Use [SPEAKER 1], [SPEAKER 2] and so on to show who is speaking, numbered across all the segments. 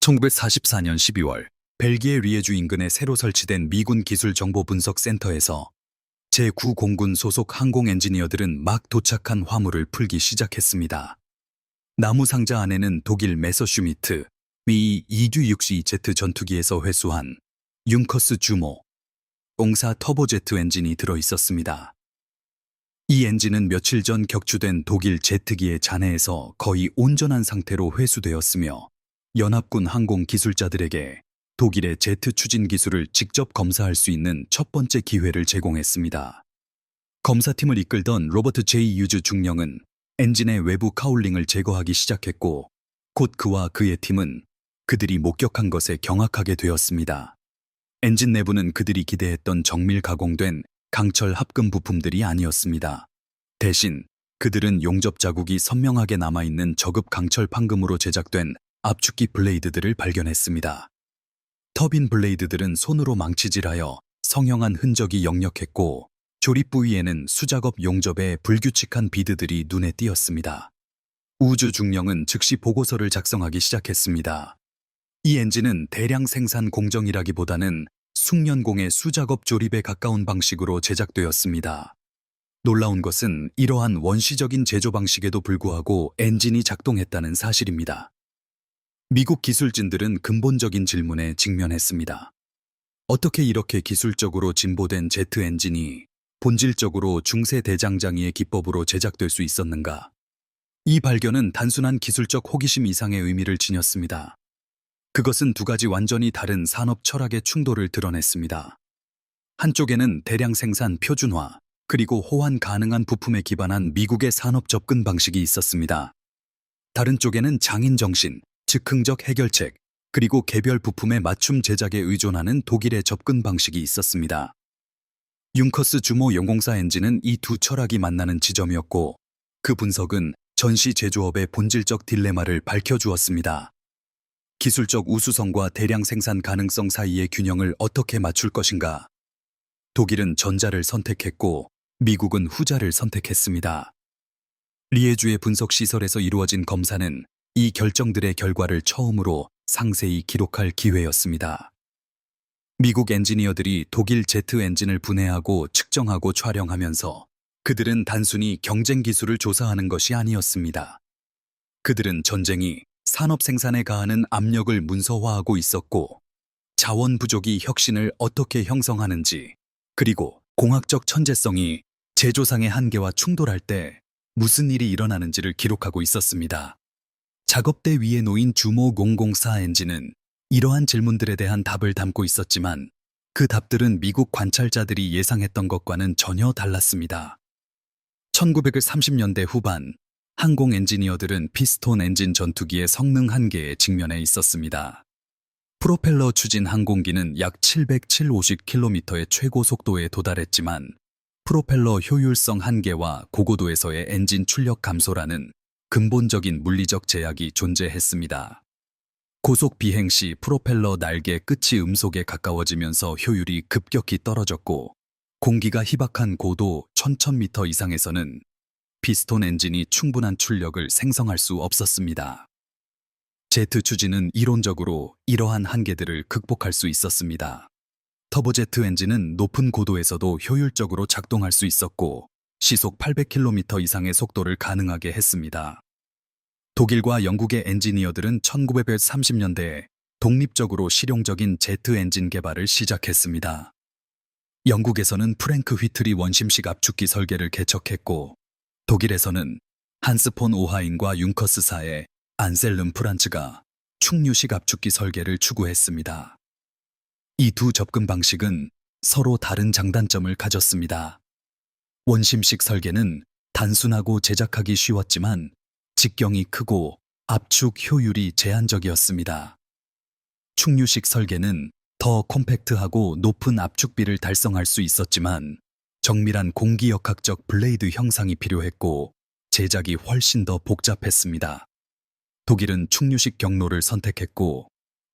[SPEAKER 1] 1944년 12월 벨기에 리에주 인근에 새로 설치된 미군 기술정보분석센터에서 제9공군 소속 항공 엔지니어들은 막 도착한 화물을 풀기 시작했습니다. 나무 상자 안에는 독일 메서슈미트 미 E262Z 전투기에서 회수한 융커스 주모 공사 터보제트 엔진이 들어있었습니다. 이 엔진은 며칠 전 격추된 독일 제트기의 잔해에서 거의 온전한 상태로 회수되었으며 연합군 항공 기술자들에게 독일의 제트 추진 기술을 직접 검사할 수 있는 첫 번째 기회를 제공했습니다. 검사팀을 이끌던 로버트 J. 유즈 중령은 엔진의 외부 카울링을 제거하기 시작했고 곧 그와 그의 팀은 그들이 목격한 것에 경악하게 되었습니다. 엔진 내부는 그들이 기대했던 정밀 가공된 강철 합금 부품들이 아니었습니다. 대신 그들은 용접 자국이 선명하게 남아있는 저급 강철 판금으로 제작된 압축기 블레이드들을 발견했습니다. 터빈 블레이드들은 손으로 망치질하여 성형한 흔적이 역력했고 조립 부위에는 수작업 용접의 불규칙한 비드들이 눈에 띄었습니다. 우주 중령은 즉시 보고서를 작성하기 시작했습니다. 이 엔진은 대량 생산 공정이라기보다는 숙련공의 수작업 조립에 가까운 방식으로 제작되었습니다. 놀라운 것은 이러한 원시적인 제조 방식에도 불구하고 엔진이 작동했다는 사실입니다. 미국 기술진들은 근본적인 질문에 직면했습니다. 어떻게 이렇게 기술적으로 진보된 제트 엔진이 본질적으로 중세 대장장이의 기법으로 제작될 수 있었는가? 이 발견은 단순한 기술적 호기심 이상의 의미를 지녔습니다. 그것은 두 가지 완전히 다른 산업 철학의 충돌을 드러냈습니다. 한쪽에는 대량 생산 표준화, 그리고 호환 가능한 부품에 기반한 미국의 산업 접근 방식이 있었습니다. 다른 쪽에는 장인 정신, 즉흥적 해결책, 그리고 개별 부품의 맞춤 제작에 의존하는 독일의 접근 방식이 있었습니다. 융커스 주모 영공사 엔진은 이 두 철학이 만나는 지점이었고 그 분석은 전시 제조업의 본질적 딜레마를 밝혀주었습니다. 기술적 우수성과 대량 생산 가능성 사이의 균형을 어떻게 맞출 것인가? 독일은 전자를 선택했고 미국은 후자를 선택했습니다. 리에주의 분석시설에서 이루어진 검사는 이 결정들의 결과를 처음으로 상세히 기록할 기회였습니다. 미국 엔지니어들이 독일 제트 엔진을 분해하고 측정하고 촬영하면서 그들은 단순히 경쟁 기술을 조사하는 것이 아니었습니다. 그들은 전쟁이 산업 생산에 가하는 압력을 문서화하고 있었고 자원 부족이 혁신을 어떻게 형성하는지 그리고 공학적 천재성이 제조상의 한계와 충돌할 때 무슨 일이 일어나는지를 기록하고 있었습니다. 작업대 위에 놓인 주모 004 엔진은 이러한 질문들에 대한 답을 담고 있었지만 그 답들은 미국 관찰자들이 예상했던 것과는 전혀 달랐습니다. 1930년대 후반 항공 엔지니어들은 피스톤 엔진 전투기의 성능 한계에 직면해 있었습니다. 프로펠러 추진 항공기는 약 750km의 최고 속도에 도달했지만 프로펠러 효율성 한계와 고고도에서의 엔진 출력 감소라는 근본적인 물리적 제약이 존재했습니다. 고속 비행 시 프로펠러 날개 끝이 음속에 가까워지면서 효율이 급격히 떨어졌고 공기가 희박한 고도 1000m 이상에서는 피스톤 엔진이 충분한 출력을 생성할 수 없었습니다. 제트 추진은 이론적으로 이러한 한계들을 극복할 수 있었습니다. 터보제트 엔진은 높은 고도에서도 효율적으로 작동할 수 있었고 시속 800km 이상의 속도를 가능하게 했습니다. 독일과 영국의 엔지니어들은 1930년대에 독립적으로 실용적인 제트 엔진 개발을 시작했습니다. 영국에서는 프랭크 휘트리 원심식 압축기 설계를 개척했고 독일에서는 한스 폰 오하인과 융커스사의 안셀름 프란츠가 충류식 압축기 설계를 추구했습니다. 이 두 접근 방식은 서로 다른 장단점을 가졌습니다. 원심식 설계는 단순하고 제작하기 쉬웠지만 직경이 크고 압축 효율이 제한적이었습니다. 충류식 설계는 더 콤팩트하고 높은 압축비를 달성할 수 있었지만 정밀한 공기역학적 블레이드 형상이 필요했고 제작이 훨씬 더 복잡했습니다. 독일은 충류식 경로를 선택했고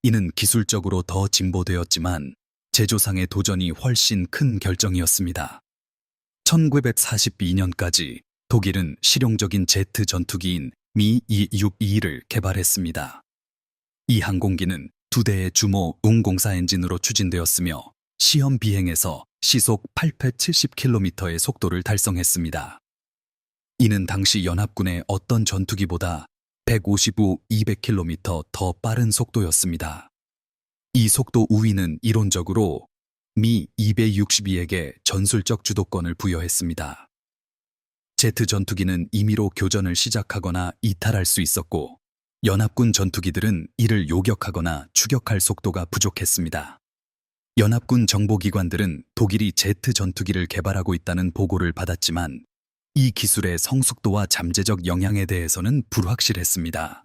[SPEAKER 1] 이는 기술적으로 더 진보되었지만 제조상의 도전이 훨씬 큰 결정이었습니다. 1942년까지 독일은 실용적인 제트 전투기인 미 E622를 개발했습니다. 이 항공기는 2대의 주모 운공사 엔진으로 추진되었으며 시험 비행에서 시속 870km의 속도를 달성했습니다. 이는 당시 연합군의 어떤 전투기보다 155, 200km 더 빠른 속도였습니다. 이 속도 우위는 이론적으로 미 262에게 전술적 주도권을 부여했습니다. 제트 전투기는 임의로 교전을 시작하거나 이탈할 수 있었고, 연합군 전투기들은 이를 요격하거나 추격할 속도가 부족했습니다. 연합군 정보기관들은 독일이 제트 전투기를 개발하고 있다는 보고를 받았지만 이 기술의 성숙도와 잠재적 영향에 대해서는 불확실했습니다.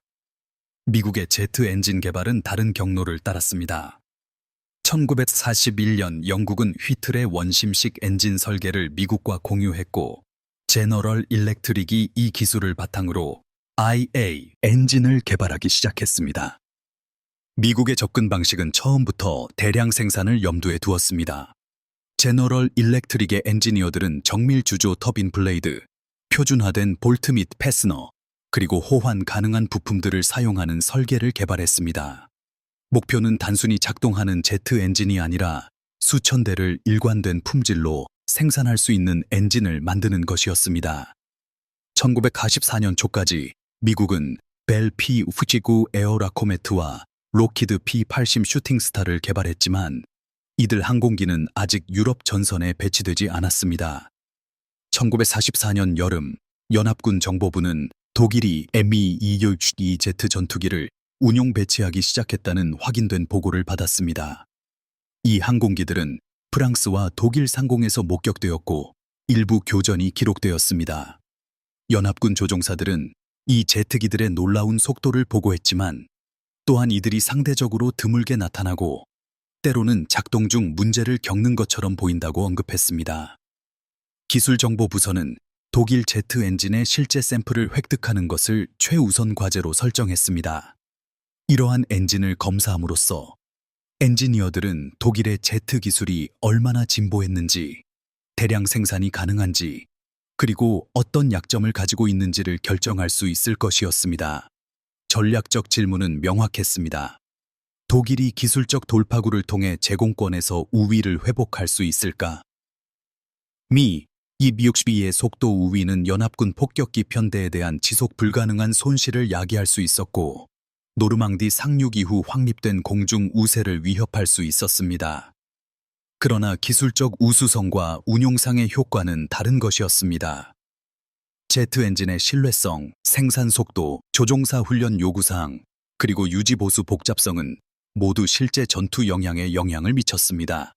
[SPEAKER 1] 미국의 제트 엔진 개발은 다른 경로를 따랐습니다. 1941년 영국은 휘틀의 원심식 엔진 설계를 미국과 공유했고, 제너럴 일렉트릭이 이 기술을 바탕으로 IA 엔진을 개발하기 시작했습니다. 미국의 접근 방식은 처음부터 대량 생산을 염두에 두었습니다. 제너럴 일렉트릭의 엔지니어들은 정밀 주조 터빈 블레이드, 표준화된 볼트 및 패스너, 그리고 호환 가능한 부품들을 사용하는 설계를 개발했습니다. 목표는 단순히 작동하는 제트 엔진이 아니라 수천 대를 일관된 품질로 생산할 수 있는 엔진을 만드는 것이었습니다. 1944년 초까지 미국은 벨 P-59 에어라코메트와 로키드 P-80 슈팅스타를 개발했지만 이들 항공기는 아직 유럽 전선에 배치되지 않았습니다. 1944년 여름, 연합군 정보부는 독일이 Me-262Z 전투기를 운용 배치하기 시작했다는 확인된 보고를 받았습니다. 이 항공기들은 프랑스와 독일 상공에서 목격되었고 일부 교전이 기록되었습니다. 연합군 조종사들은 이 제트기들의 놀라운 속도를 보고했지만 또한 이들이 상대적으로 드물게 나타나고 때로는 작동 중 문제를 겪는 것처럼 보인다고 언급했습니다. 기술정보부서는 독일 제트 엔진의 실제 샘플을 획득하는 것을 최우선 과제로 설정했습니다. 이러한 엔진을 검사함으로써 엔지니어들은 독일의 제트 기술이 얼마나 진보했는지, 대량 생산이 가능한지, 그리고 어떤 약점을 가지고 있는지를 결정할 수 있을 것이었습니다. 전략적 질문은 명확했습니다. 독일이 기술적 돌파구를 통해 제공권에서 우위를 회복할 수 있을까? 미 E-262의 속도 우위는 연합군 폭격기 편대에 대한 지속 불가능한 손실을 야기할 수 있었고, 노르망디 상륙 이후 확립된 공중 우세를 위협할 수 있었습니다. 그러나 기술적 우수성과 운용상의 효과는 다른 것이었습니다. 제트 엔진의 신뢰성, 생산 속도, 조종사 훈련 요구사항, 그리고 유지보수 복잡성은 모두 실제 전투 영향에 영향을 미쳤습니다.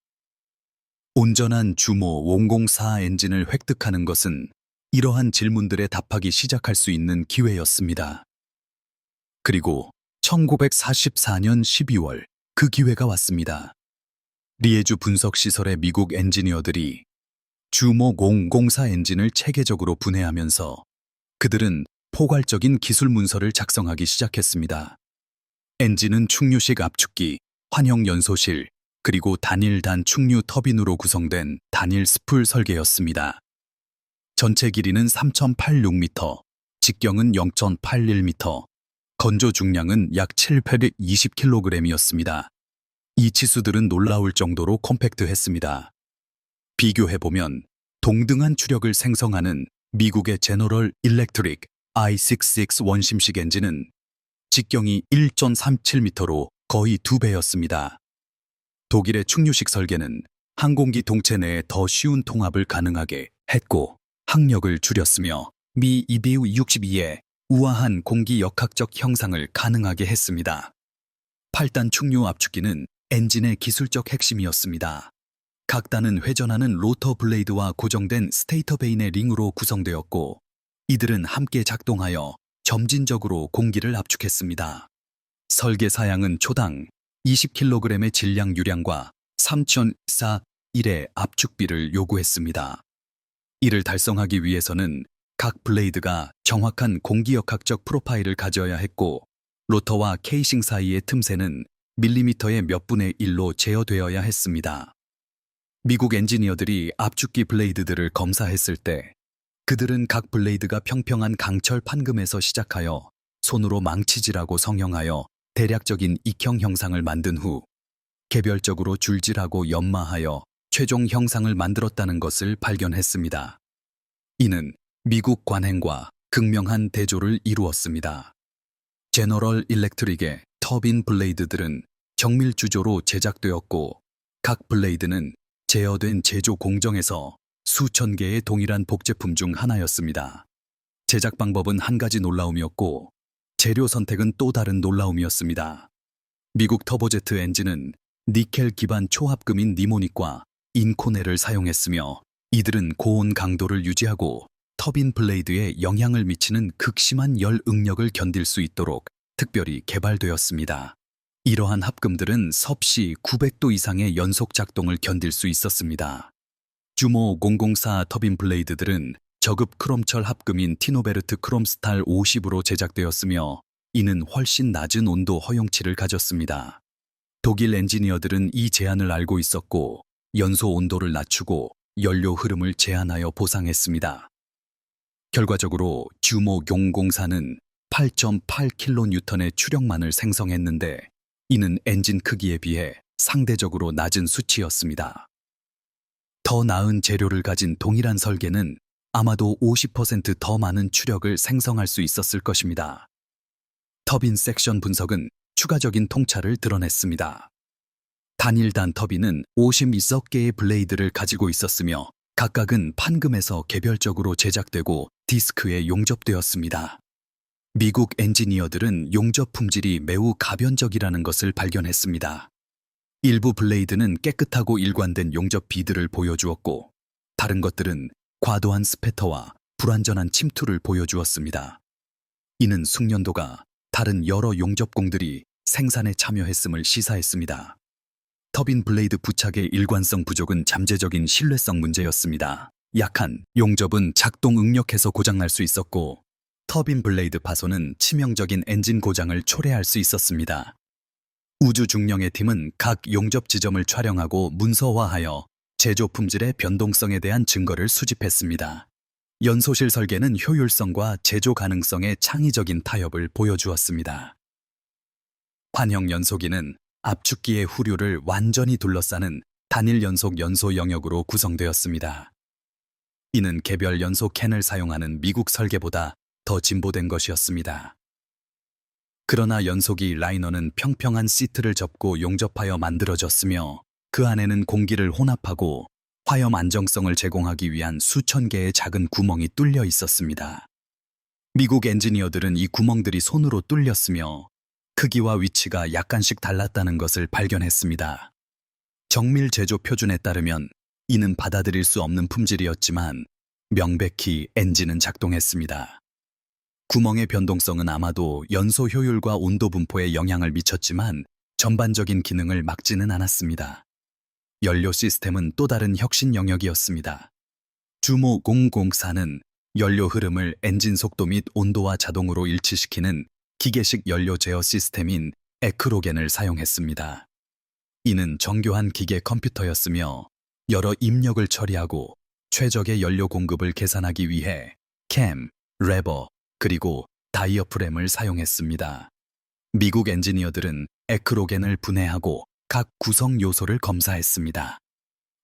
[SPEAKER 1] 온전한 주모 004 엔진을 획득하는 것은 이러한 질문들에 답하기 시작할 수 있는 기회였습니다. 그리고 1944년 12월 그 기회가 왔습니다. 리에주 분석시설의 미국 엔지니어들이 주모 004 엔진을 체계적으로 분해하면서 그들은 포괄적인 기술 문서를 작성하기 시작했습니다. 엔진은 충류식 압축기, 환형 연소실, 그리고 단일 단 충류 터빈으로 구성된 단일 스풀 설계였습니다. 전체 길이는 3.86m, 직경은 0.81m, 건조 중량은 약 720kg이었습니다. 이 치수들은 놀라울 정도로 컴팩트했습니다. 비교해보면 동등한 추력을 생성하는 미국의 제너럴 일렉트릭 I-66 원심식 엔진은 직경이 1.37m로 거의 2배였습니다. 독일의 충류식 설계는 항공기 동체 내에 더 쉬운 통합을 가능하게 했고 항력을 줄였으며 미 E-262의 우아한 공기 역학적 형상을 가능하게 했습니다. 8단 충류 압축기는 엔진의 기술적 핵심이었습니다. 각 단은 회전하는 로터 블레이드와 고정된 스테이터 베인의 링으로 구성되었고 이들은 함께 작동하여 점진적으로 공기를 압축했습니다. 설계 사양은 초당 20kg의 질량 유량과 3,004일의 압축비를 요구했습니다. 이를 달성하기 위해서는 각 블레이드가 정확한 공기역학적 프로파일을 가져야 했고 로터와 케이싱 사이의 틈새는 밀리미터의 몇 분의 1로 제어되어야 했습니다. 미국 엔지니어들이 압축기 블레이드들을 검사했을 때 그들은 각 블레이드가 평평한 강철 판금에서 시작하여 손으로 망치질하고 성형하여 대략적인 익형 형상을 만든 후 개별적으로 줄질하고 연마하여 최종 형상을 만들었다는 것을 발견했습니다. 이는 미국 관행과 극명한 대조를 이루었습니다. 제너럴 일렉트릭의 터빈 블레이드들은 정밀 주조로 제작되었고 각 블레이드는 제어된 제조 공정에서 수천 개의 동일한 복제품 중 하나였습니다. 제작 방법은 한 가지 놀라움이었고 재료 선택은 또 다른 놀라움이었습니다. 미국 터보제트 엔진은 니켈 기반 초합금인 니모닉과 인코넬을 사용했으며 이들은 고온 강도를 유지하고 터빈 블레이드에 영향을 미치는 극심한 열 응력을 견딜 수 있도록 특별히 개발되었습니다. 이러한 합금들은 섭씨 900도 이상의 연속 작동을 견딜 수 있었습니다. 주모 004 터빈 블레이드들은 저급 크롬철 합금인 티노베르트 크롬스탈 50으로 제작되었으며 이는 훨씬 낮은 온도 허용치를 가졌습니다. 독일 엔지니어들은 이 제한을 알고 있었고 연소 온도를 낮추고 연료 흐름을 제한하여 보상했습니다. 결과적으로 주모 004는 8.8kN의 추력만을 생성했는데 이는 엔진 크기에 비해 상대적으로 낮은 수치였습니다. 더 나은 재료를 가진 동일한 설계는 아마도 50% 많은 추력을 생성할 수 있었을 것입니다. 터빈 섹션 분석은 추가적인 통찰을 드러냈습니다. 단일단 터빈은 56개의 블레이드를 가지고 있었으며 각각은 판금에서 개별적으로 제작되고 디스크에 용접되었습니다. 미국 엔지니어들은 용접 품질이 매우 가변적이라는 것을 발견했습니다. 일부 블레이드는 깨끗하고 일관된 용접 비드를 보여주었고 다른 것들은 과도한 스패터와 불완전한 침투를 보여주었습니다. 이는 숙련도가 다른 여러 용접공들이 생산에 참여했음을 시사했습니다. 터빈 블레이드 부착의 일관성 부족은 잠재적인 신뢰성 문제였습니다. 약한 용접은 작동 응력해서 고장날 수 있었고 터빈 블레이드 파손은 치명적인 엔진 고장을 초래할 수 있었습니다. 우주 중령의 팀은 각 용접 지점을 촬영하고 문서화하여 제조 품질의 변동성에 대한 증거를 수집했습니다. 연소실 설계는 효율성과 제조 가능성의 창의적인 타협을 보여주었습니다. 환형 연소기는 압축기의 후류를 완전히 둘러싸는 단일 연속 연소 영역으로 구성되었습니다. 이는 개별 연소 캔을 사용하는 미국 설계보다 더 진보된 것이었습니다. 그러나 연소기 라이너는 평평한 시트를 접고 용접하여 만들어졌으며 그 안에는 공기를 혼합하고 화염 안정성을 제공하기 위한 수천 개의 작은 구멍이 뚫려 있었습니다. 미국 엔지니어들은 이 구멍들이 손으로 뚫렸으며 크기와 위치가 약간씩 달랐다는 것을 발견했습니다. 정밀 제조 표준에 따르면 이는 받아들일 수 없는 품질이었지만 명백히 엔진은 작동했습니다. 구멍의 변동성은 아마도 연소 효율과 온도 분포에 영향을 미쳤지만 전반적인 기능을 막지는 않았습니다. 연료 시스템은 또 다른 혁신 영역이었습니다. 주모 004는 연료 흐름을 엔진 속도 및 온도와 자동으로 일치시키는 기계식 연료 제어 시스템인 에크로겐을 사용했습니다. 이는 정교한 기계 컴퓨터였으며 여러 입력을 처리하고 최적의 연료 공급을 계산하기 위해 캠, 레버, 그리고 다이어프램을 사용했습니다. 미국 엔지니어들은 에크로겐을 분해하고 각 구성 요소를 검사했습니다.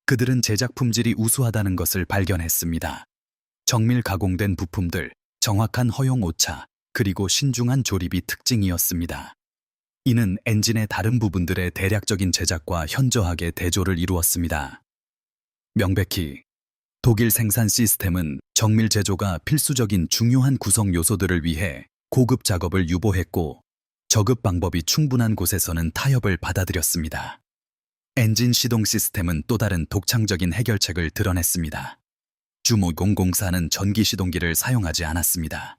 [SPEAKER 1] 그들은 제작 품질이 우수하다는 것을 발견했습니다. 정밀 가공된 부품들, 정확한 허용 오차, 그리고 신중한 조립이 특징이었습니다. 이는 엔진의 다른 부분들의 대략적인 제작과 현저하게 대조를 이루었습니다. 명백히 독일 생산 시스템은 정밀 제조가 필수적인 중요한 구성 요소들을 위해 고급 작업을 유보했고 저급 방법이 충분한 곳에서는 타협을 받아들였습니다. 엔진 시동 시스템은 또 다른 독창적인 해결책을 드러냈습니다. 주모 004는 전기 시동기를 사용하지 않았습니다.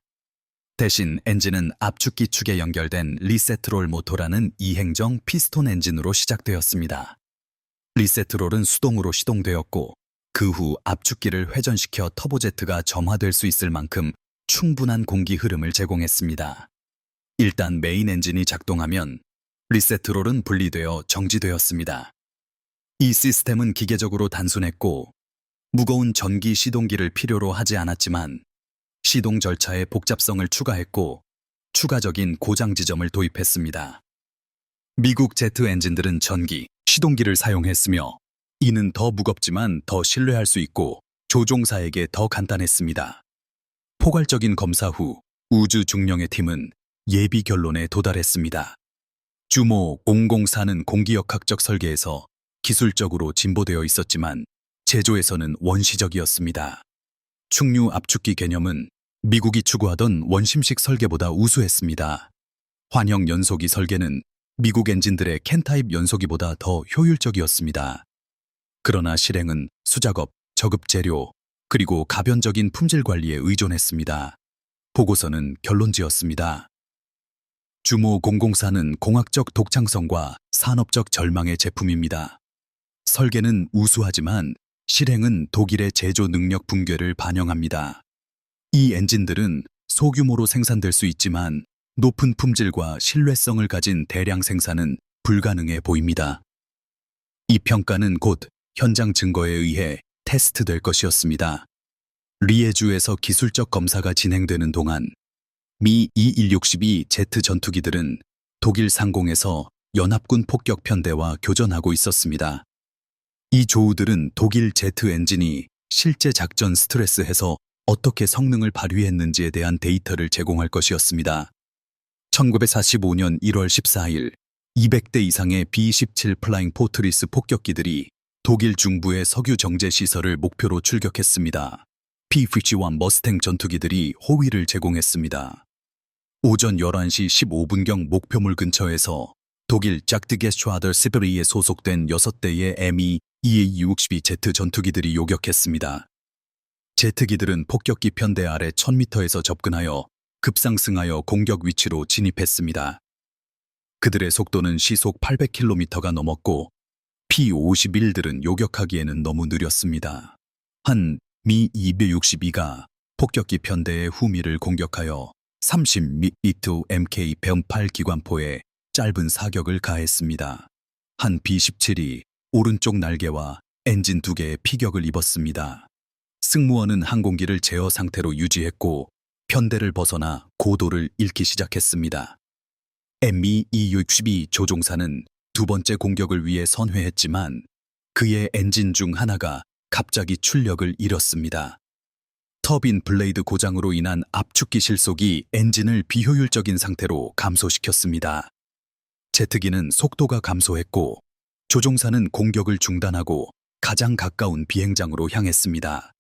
[SPEAKER 1] 대신 엔진은 압축기 축에 연결된 리세트롤 모터라는 이행정 피스톤 엔진으로 시작되었습니다. 리세트롤은 수동으로 시동되었고 그 후 압축기를 회전시켜 터보제트가 점화될 수 있을 만큼 충분한 공기 흐름을 제공했습니다. 일단 메인 엔진이 작동하면 리세트롤은 분리되어 정지되었습니다. 이 시스템은 기계적으로 단순했고 무거운 전기 시동기를 필요로 하지 않았지만 시동 절차에 복잡성을 추가했고 추가적인 고장 지점을 도입했습니다. 미국 제트 엔진들은 전기, 시동기를 사용했으며 이는 더 무겁지만 더 신뢰할 수 있고 조종사에게 더 간단했습니다. 포괄적인 검사 후 우주 중령의 팀은 예비 결론에 도달했습니다. 주모 004는 공기역학적 설계에서 기술적으로 진보되어 있었지만 제조에서는 원시적이었습니다. 충류 압축기 개념은 미국이 추구하던 원심식 설계보다 우수했습니다. 환형 연소기 설계는 미국 엔진들의 캔타입 연소기보다 더 효율적이었습니다. 그러나 실행은 수작업, 저급 재료, 그리고 가변적인 품질 관리에 의존했습니다. 보고서는 결론지었습니다. 주모 004는 공학적 독창성과 산업적 절망의 제품입니다. 설계는 우수하지만 실행은 독일의 제조 능력 붕괴를 반영합니다. 이 엔진들은 소규모로 생산될 수 있지만 높은 품질과 신뢰성을 가진 대량 생산은 불가능해 보입니다. 이 평가는 곧 현장 증거에 의해 테스트될 것이었습니다. 리에주에서 기술적 검사가 진행되는 동안 미 E-162Z 전투기들은 독일 상공에서 연합군 폭격 편대와 교전하고 있었습니다. 이 조우들은 독일 제트 엔진이 실제 작전 스트레스에서 어떻게 성능을 발휘했는지에 대한 데이터를 제공할 것이었습니다. 1945년 1월 14일 200대 이상의 B-27 플라잉 포트리스 폭격기들이 독일 중부의 석유 정제 시설을 목표로 출격했습니다. P-51 머스탱 전투기들이 호위를 제공했습니다. 오전 11시 15분경 목표물 근처에서 독일 작드게슈아더 시베리에 소속된 6대의 Me-262Z 전투기들이 요격했습니다. 제트기들은 폭격기 편대 아래 1000m에서 접근하여 급상승하여 공격 위치로 진입했습니다. 그들의 속도는 시속 800km가 넘었고 P-51들은 요격하기에는 너무 느렸습니다. 한 Mi-262가 폭격기 편대의 후미를 공격하여 30mm Mk-108 기관포에 짧은 사격을 가했습니다. 한 B-17이 오른쪽 날개와 엔진 2개의 피격을 입었습니다. 승무원은 항공기를 제어 상태로 유지했고 편대를 벗어나 고도를 잃기 시작했습니다. Me-262 조종사는 두 번째 공격을 위해 선회했지만 그의 엔진 중 하나가 갑자기 출력을 잃었습니다. 터빈 블레이드 고장으로 인한 압축기 실속이 엔진을 비효율적인 상태로 감소시켰습니다. 제트기는 속도가 감소했고 조종사는 공격을 중단하고 가장 가까운 비행장으로 향했습니다.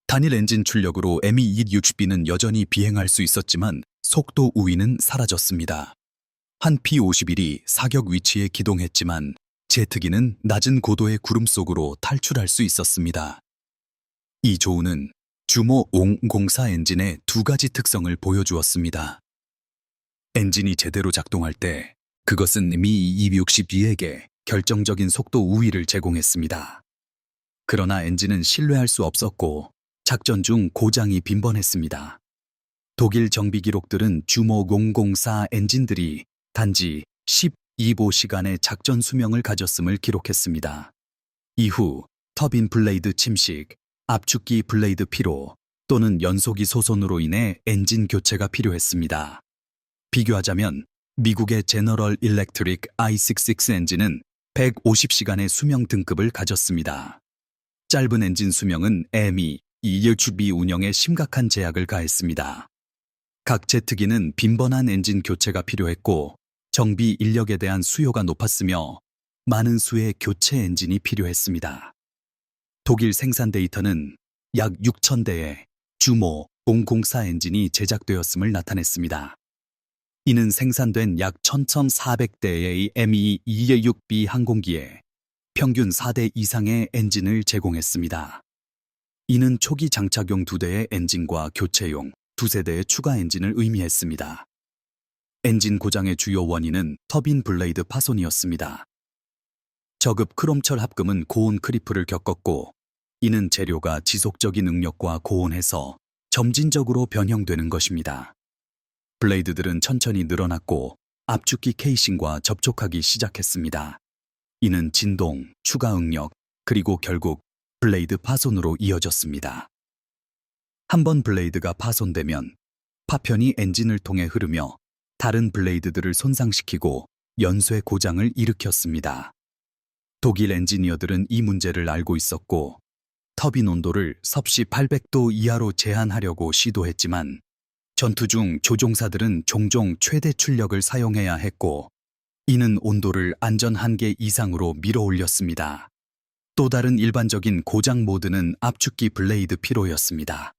[SPEAKER 1] 단일 엔진 출력으로 Me-262는 여전히 비행할 수 있었지만 속도 우위는 사라졌습니다. 한 P-51이 사격 위치에 기동했지만 제트기는 낮은 고도의 구름 속으로 탈출할 수 있었습니다. 이 조우는 주모 004 엔진의 두 가지 특성을 보여주었습니다. 엔진이 제대로 작동할 때 그것은 Me-262에게 결정적인 속도 우위를 제공했습니다. 그러나 엔진은 신뢰할 수 없었고 작전 중 고장이 빈번했습니다. 독일 정비 기록들은 주모 004 엔진들이 단지 12시간의 작전 수명을 가졌음을 기록했습니다. 이후 터빈 블레이드 침식, 압축기 블레이드 피로 또는 연소기 소손으로 인해 엔진 교체가 필요했습니다. 비교하자면 미국의 제너럴 일렉트릭 I-66 엔진은 150시간의 수명 등급을 가졌습니다. 짧은 엔진 수명은 Me-262 운영에 심각한 제약을 가했습니다. 각 제트기는 빈번한 엔진 교체가 필요했고 정비 인력에 대한 수요가 높았으며 많은 수의 교체 엔진이 필요했습니다. 독일 생산 데이터는 약 6,000대의 주모 004 엔진이 제작되었음을 나타냈습니다. 이는 생산된 약 1,400대의 Me-226B 항공기에 평균 4대 이상의 엔진을 제공했습니다. 이는 초기 장착용 2대의 엔진과 교체용 2세대의 추가 엔진을 의미했습니다. 엔진 고장의 주요 원인은 터빈 블레이드 파손이었습니다. 저급 크롬철 합금은 고온 크리프를 겪었고 이는 재료가 지속적인 응력과 고온에서 점진적으로 변형되는 것입니다. 블레이드들은 천천히 늘어났고 압축기 케이싱과 접촉하기 시작했습니다. 이는 진동, 추가 응력, 그리고 결국 블레이드 파손으로 이어졌습니다. 한번 블레이드가 파손되면 파편이 엔진을 통해 흐르며 다른 블레이드들을 손상시키고 연쇄 고장을 일으켰습니다. 독일 엔지니어들은 이 문제를 알고 있었고 터빈 온도를 섭씨 800도 이하로 제한하려고 시도했지만 전투 중 조종사들은 종종 최대 출력을 사용해야 했고 이는 온도를 안전 한계 이상으로 밀어올렸습니다. 또 다른 일반적인 고장 모드는 압축기 블레이드 피로였습니다.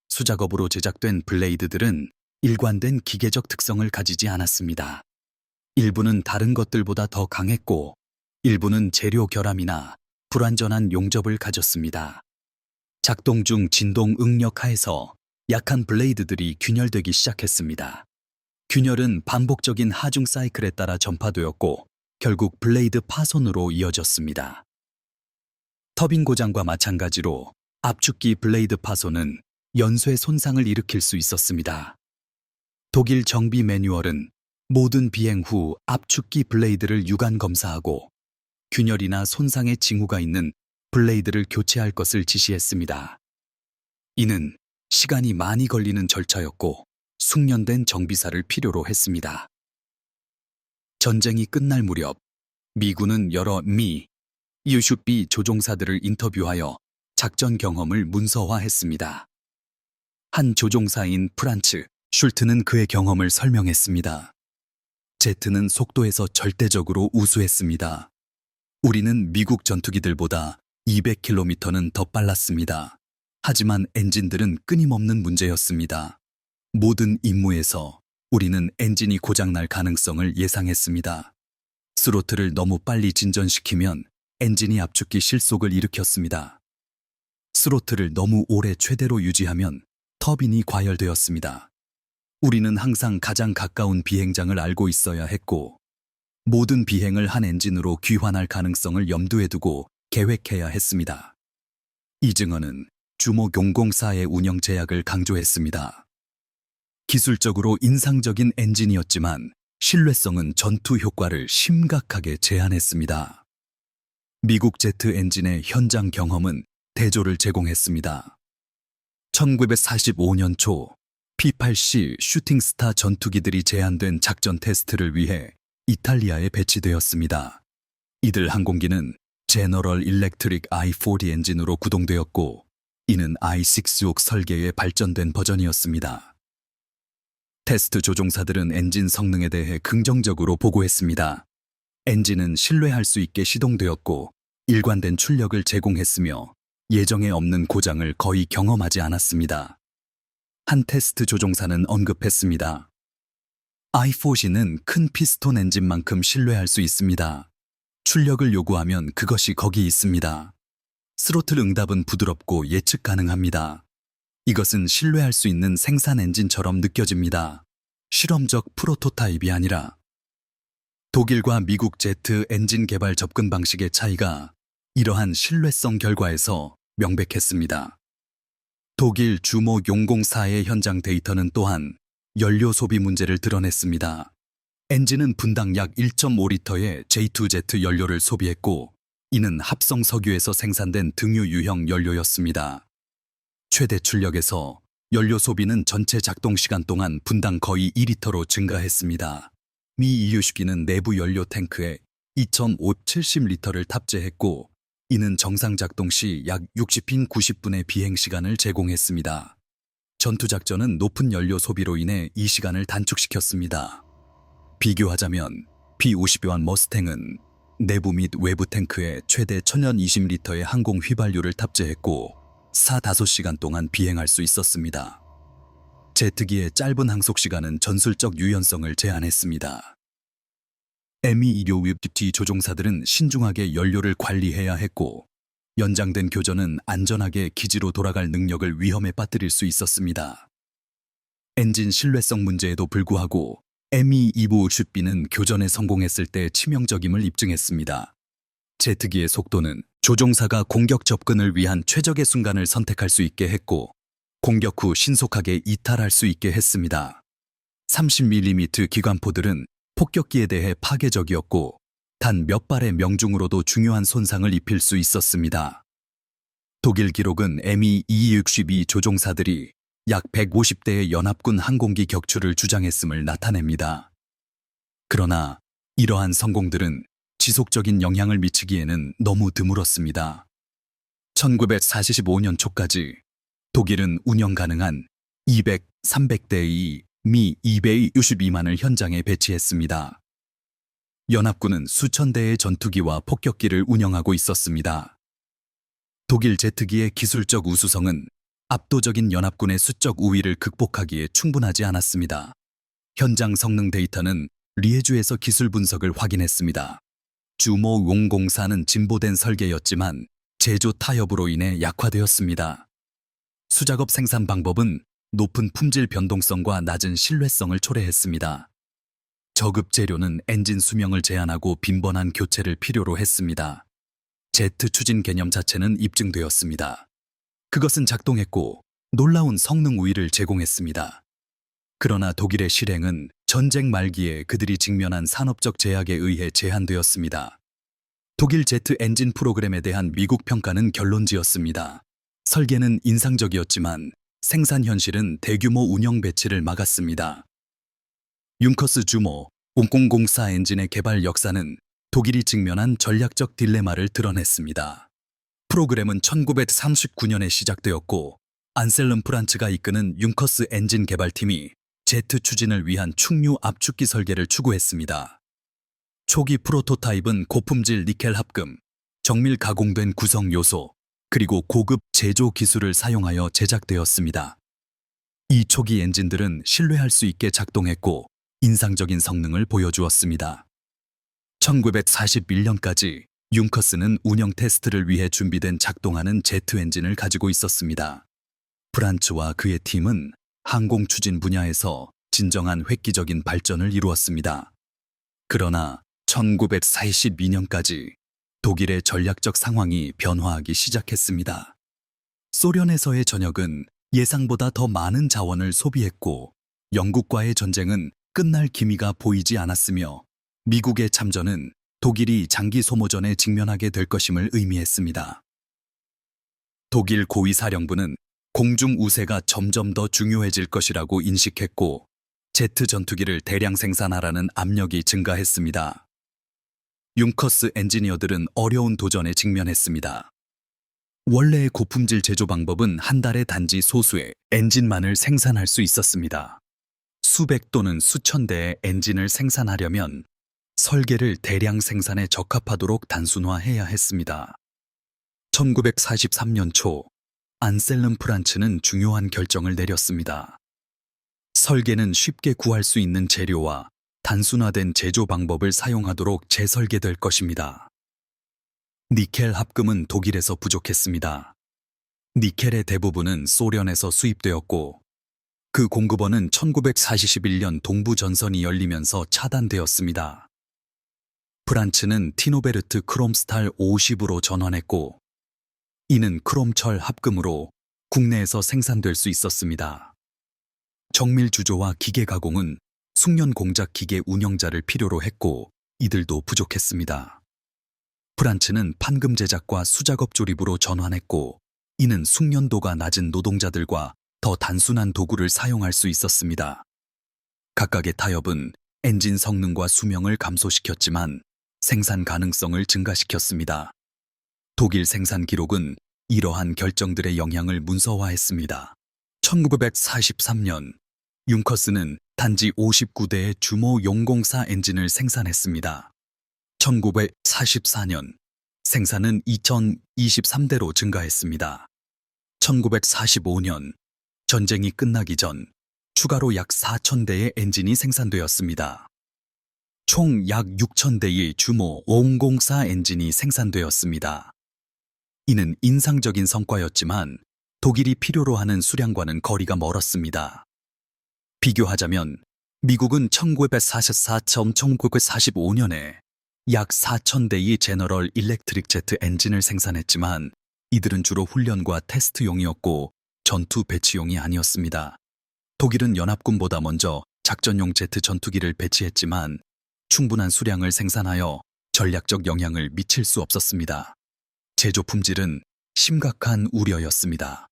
[SPEAKER 1] 수작업으로 제작된 블레이드들은 일관된 기계적 특성을 가지지 않았습니다. 일부는 다른 것들보다 더 강했고 일부는 재료 결함이나 불완전한 용접을 가졌습니다. 작동 중 진동 응력 하에서 약한 블레이드들이 균열되기 시작했습니다. 균열은 반복적인 하중 사이클에 따라 전파되었고 결국 블레이드 파손으로 이어졌습니다. 터빈 고장과 마찬가지로 압축기 블레이드 파손은 연쇄 손상을 일으킬 수 있었습니다. 독일 정비 매뉴얼은 모든 비행 후 압축기 블레이드를 유관 검사하고 균열이나 손상의 징후가 있는 블레이드를 교체할 것을 지시했습니다. 이는 시간이 많이 걸리는 절차였고 숙련된 정비사를 필요로 했습니다. 전쟁이 끝날 무렵 미군은 여러 USB 조종사들을 인터뷰하여 작전 경험을 문서화했습니다. 한 조종사인 프란츠 슐트는 그의 경험을 설명했습니다. 제트는 속도에서 절대적으로 우수했습니다. 우리는 미국 전투기들보다 200km는 더 빨랐습니다. 하지만 엔진들은 끊임없는 문제였습니다. 모든 임무에서 우리는 엔진이 고장날 가능성을 예상했습니다. 스로틀을 너무 빨리 진전시키면 엔진이 압축기 실속을 일으켰습니다. 스로틀을 너무 오래 최대로 유지하면 터빈이 과열되었습니다. 우리는 항상 가장 가까운 비행장을 알고 있어야 했고 모든 비행을 한 엔진으로 귀환할 가능성을 염두에 두고 계획해야 했습니다. 이 증언은 주모 004의 운영 제약을 강조했습니다. 기술적으로 인상적인 엔진이었지만 신뢰성은 전투 효과를 심각하게 제한했습니다. 미국 제트 엔진의 현장 경험은 대조를 제공했습니다. 1945년 초 P-8C 슈팅스타 전투기들이 제한된 작전 테스트를 위해 이탈리아에 배치되었습니다. 이들 항공기는 제너럴 일렉트릭 I-40 엔진으로 구동되었고 이는 I-66 설계의 발전된 버전이었습니다. 테스트 조종사들은 엔진 성능에 대해 긍정적으로 보고했습니다. 엔진은 신뢰할 수 있게 시동되었고 일관된 출력을 제공했으며 예정에 없는 고장을 거의 경험하지 않았습니다. 한 테스트 조종사는 언급했습니다. I-40는 큰 피스톤 엔진만큼 신뢰할 수 있습니다. 출력을 요구하면 그것이 거기 있습니다. 스로틀 응답은 부드럽고 예측 가능합니다. 이것은 신뢰할 수 있는 생산 엔진처럼 느껴집니다. 실험적 프로토타입이 아니라. 독일과 미국 제트 엔진 개발 접근 방식의 차이가 이러한 신뢰성 결과에서 명백했습니다. 독일 주모 004의 현장 데이터는 또한 연료 소비 문제를 드러냈습니다. 엔진은 분당 약 1.5리터의 J2Z 연료를 소비했고 이는 합성 석유에서 생산된 등유 유형 연료였습니다. 최대 출력에서 연료 소비는 전체 작동 시간 동안 분당 거의 2리터로 증가했습니다. 미 USB는 내부 연료 탱크에 2,570리터를 탑재했고 이는 정상 작동 시 약 60인 90분의 비행 시간을 제공했습니다. 전투작전은 높은 연료 소비로 인해 이 시간을 단축시켰습니다. 비교하자면 P-51 머스탱은 내부 및 외부 탱크에 최대 1020리터의 항공 휘발유를 탑재했고 4-5시간 동안 비행할 수 있었습니다. 제트기의 짧은 항속 시간은 전술적 유연성을 제한했습니다. Me-265 조종사들은 신중하게 연료를 관리해야 했고 연장된 교전은 안전하게 기지로 돌아갈 능력을 위험에 빠뜨릴 수 있었습니다. 엔진 신뢰성 문제에도 불구하고 Me-265B는 교전에 성공했을 때 치명적임을 입증했습니다. 제트기의 속도는 조종사가 공격 접근을 위한 최적의 순간을 선택할 수 있게 했고 공격 후 신속하게 이탈할 수 있게 했습니다. 30mm 기관포들은 폭격기에 대해 파괴적이었고 단 몇 발의 명중으로도 중요한 손상을 입힐 수 있었습니다. 독일 기록은 Me-262 조종사들이 약 150대의 연합군 항공기 격추를 주장했음을 나타냅니다. 그러나 이러한 성공들은 지속적인 영향을 미치기에는 너무 드물었습니다. 1945년 초까지 독일은 운영 가능한 200, 300대의 미 262만을 현장에 배치했습니다. 연합군은 수천 대의 전투기와 폭격기를 운영하고 있었습니다. 독일 제트기의 기술적 우수성은 압도적인 연합군의 수적 우위를 극복하기에 충분하지 않았습니다. 현장 성능 데이터는 리에주에서 기술 분석을 확인했습니다. 주모 용공사는 진보된 설계였지만 제조 타협으로 인해 약화되었습니다. 수작업 생산 방법은 높은 품질 변동성과 낮은 신뢰성을 초래했습니다. 저급 재료는 엔진 수명을 제한하고 빈번한 교체를 필요로 했습니다. 제트 추진 개념 자체는 입증되었습니다. 그것은 작동했고 놀라운 성능 우위를 제공했습니다. 그러나 독일의 실행은 전쟁 말기에 그들이 직면한 산업적 제약에 의해 제한되었습니다. 독일 제트 엔진 프로그램에 대한 미국 평가는 결론지었습니다. 설계는 인상적이었지만 생산 현실은 대규모 운영 배치를 막았습니다. 융커스 주모 0004 엔진의 개발 역사는 독일이 직면한 전략적 딜레마를 드러냈습니다. 프로그램은 1939년에 시작되었고 안셀름 프란츠가 이끄는 융커스 엔진 개발팀이 제트 추진을 위한 충류 압축기 설계를 추구했습니다. 초기 프로토타입은 고품질 니켈 합금, 정밀 가공된 구성 요소, 그리고 고급 제조 기술을 사용하여 제작되었습니다. 이 초기 엔진들은 신뢰할 수 있게 작동했고 인상적인 성능을 보여주었습니다. 1941년까지 융커스는 운영 테스트를 위해 준비된 작동하는 제트 엔진을 가지고 있었습니다. 프란츠와 그의 팀은 항공 추진 분야에서 진정한 획기적인 발전을 이루었습니다. 그러나 1942년까지 독일의 전략적 상황이 변화하기 시작했습니다. 소련에서의 전역은 예상보다 더 많은 자원을 소비했고 영국과의 전쟁은 끝날 기미가 보이지 않았으며 미국의 참전은 독일이 장기 소모전에 직면하게 될 것임을 의미했습니다. 독일 고위사령부는 공중 우세가 점점 더 중요해질 것이라고 인식했고 제트 전투기를 대량 생산하라는 압력이 증가했습니다. 융커스 엔지니어들은 어려운 도전에 직면했습니다. 원래의 고품질 제조 방법은 한 달에 단지 소수의 엔진만을 생산할 수 있었습니다. 수백 또는 수천 대의 엔진을 생산하려면 설계를 대량 생산에 적합하도록 단순화해야 했습니다. 1943년 초 안셀름 프란츠는 중요한 결정을 내렸습니다. 설계는 쉽게 구할 수 있는 재료와 단순화된 제조 방법을 사용하도록 재설계될 것입니다. 니켈 합금은 독일에서 부족했습니다. 니켈의 대부분은 소련에서 수입되었고 그 공급원은 1941년 동부 전선이 열리면서 차단되었습니다. 프란츠는 티노베르트 크롬스탈 50으로 전환했고 이는 크롬철 합금으로 국내에서 생산될 수 있었습니다. 정밀 주조와 기계 가공은 숙련 공작 기계 운영자를 필요로 했고 이들도 부족했습니다. 프란츠는 판금 제작과 수작업 조립으로 전환했고 이는 숙련도가 낮은 노동자들과 더 단순한 도구를 사용할 수 있었습니다. 각각의 타협은 엔진 성능과 수명을 감소시켰지만 생산 가능성을 증가시켰습니다. 독일 생산 기록은 이러한 결정들의 영향을 문서화했습니다. 1943년 융커스는 단지 59대의 주모 용공사 엔진을 생산했습니다. 1944년 생산은 2023대로 증가했습니다. 1945년 전쟁이 끝나기 전 추가로 약 4,000대의 엔진이 생산되었습니다. 총 약 6,000대의 주모 504 엔진이 생산되었습니다. 이는 인상적인 성과였지만 독일이 필요로 하는 수량과는 거리가 멀었습니다. 비교하자면 미국은 1944-1945년에 약 4,000대의 제너럴 일렉트릭 제트 엔진을 생산했지만 이들은 주로 훈련과 테스트용이었고 전투 배치용이 아니었습니다. 독일은 연합군보다 먼저 작전용 제트 전투기를 배치했지만 충분한 수량을 생산하여 전략적 영향을 미칠 수 없었습니다. 제조 품질은 심각한 우려였습니다.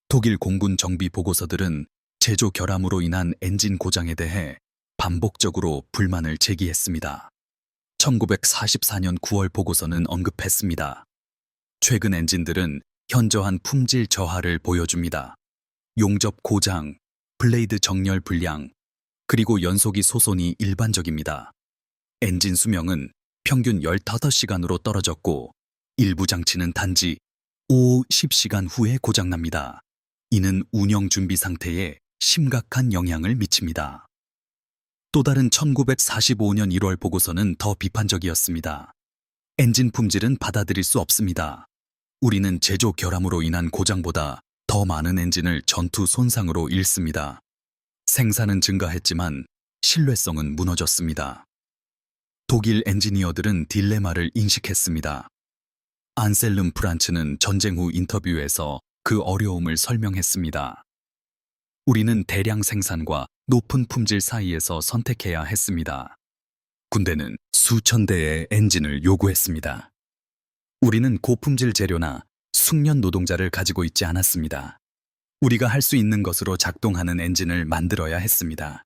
[SPEAKER 1] 독일 공군 정비 보고서들은 제조 결함으로 인한 엔진 고장에 대해 반복적으로 불만을 제기했습니다. 1944년 9월 보고서는 언급했습니다. 최근 엔진들은 현저한 품질 저하를 보여줍니다. 용접 고장, 블레이드 정렬 불량, 그리고 연소기 소손이 일반적입니다. 엔진 수명은 평균 15시간으로 떨어졌고 일부 장치는 단지 10시간 후에 고장납니다. 이는 운영 준비 상태에 심각한 영향을 미칩니다. 또 다른 1945년 1월 보고서는 더 비판적이었습니다. 엔진 품질은 받아들일 수 없습니다. 우리는 제조 결함으로 인한 고장보다 더 많은 엔진을 전투 손상으로 잃습니다. 생산은 증가했지만 신뢰성은 무너졌습니다. 독일 엔지니어들은 딜레마를 인식했습니다. 안셀름 프란츠는 전쟁 후 인터뷰에서 그 어려움을 설명했습니다. 우리는 대량 생산과 높은 품질 사이에서 선택해야 했습니다. 군대는 수천 대의 엔진을 요구했습니다. 우리는 고품질 재료나 숙련 노동자를 가지고 있지 않았습니다. 우리가 할 수 있는 것으로 작동하는 엔진을 만들어야 했습니다.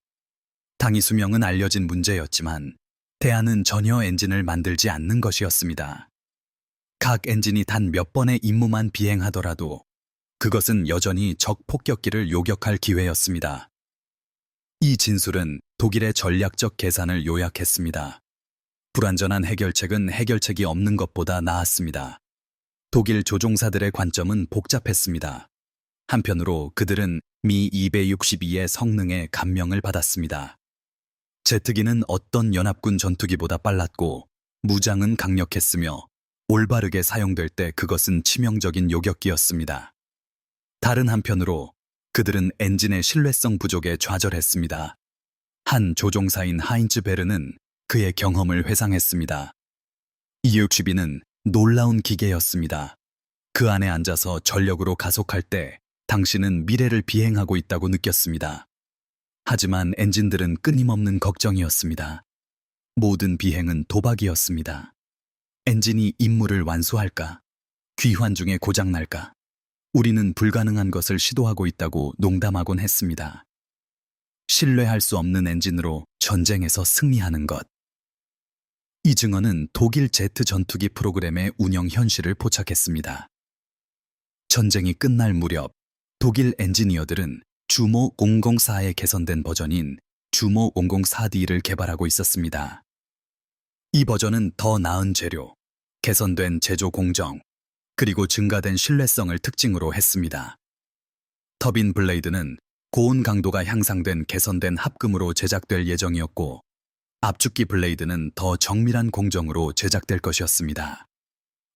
[SPEAKER 1] 당위 수명은 알려진 문제였지만 대안은 전혀 엔진을 만들지 않는 것이었습니다. 각 엔진이 단 몇 번의 임무만 비행하더라도 그것은 여전히 적 폭격기를 요격할 기회였습니다. 이 진술은 독일의 전략적 계산을 요약했습니다. 불완전한 해결책은 해결책이 없는 것보다 나았습니다. 독일 조종사들의 관점은 복잡했습니다. 한편으로 그들은 미 262의 성능에 감명을 받았습니다. 제트기는 어떤 연합군 전투기보다 빨랐고 무장은 강력했으며 올바르게 사용될 때 그것은 치명적인 요격기였습니다. 다른 한편으로 그들은 엔진의 신뢰성 부족에 좌절했습니다. 한 조종사인 하인츠 베르는 그의 경험을 회상했습니다. 262는 놀라운 기계였습니다. 그 안에 앉아서 전력으로 가속할 때 당신은 미래를 비행하고 있다고 느꼈습니다. 하지만 엔진들은 끊임없는 걱정이었습니다. 모든 비행은 도박이었습니다. 엔진이 임무를 완수할까? 귀환 중에 고장날까? 우리는 불가능한 것을 시도하고 있다고 농담하곤 했습니다. 신뢰할 수 없는 엔진으로 전쟁에서 승리하는 것. 이 증언은 독일 제트 전투기 프로그램의 운영 현실을 포착했습니다. 전쟁이 끝날 무렵 독일 엔지니어들은 주모 004의 개선된 버전인 주모 004D를 개발하고 있었습니다. 이 버전은 더 나은 재료, 개선된 제조 공정, 그리고 증가된 신뢰성을 특징으로 했습니다. 터빈 블레이드는 고온 강도가 향상된 개선된 합금으로 제작될 예정이었고 압축기 블레이드는 더 정밀한 공정으로 제작될 것이었습니다.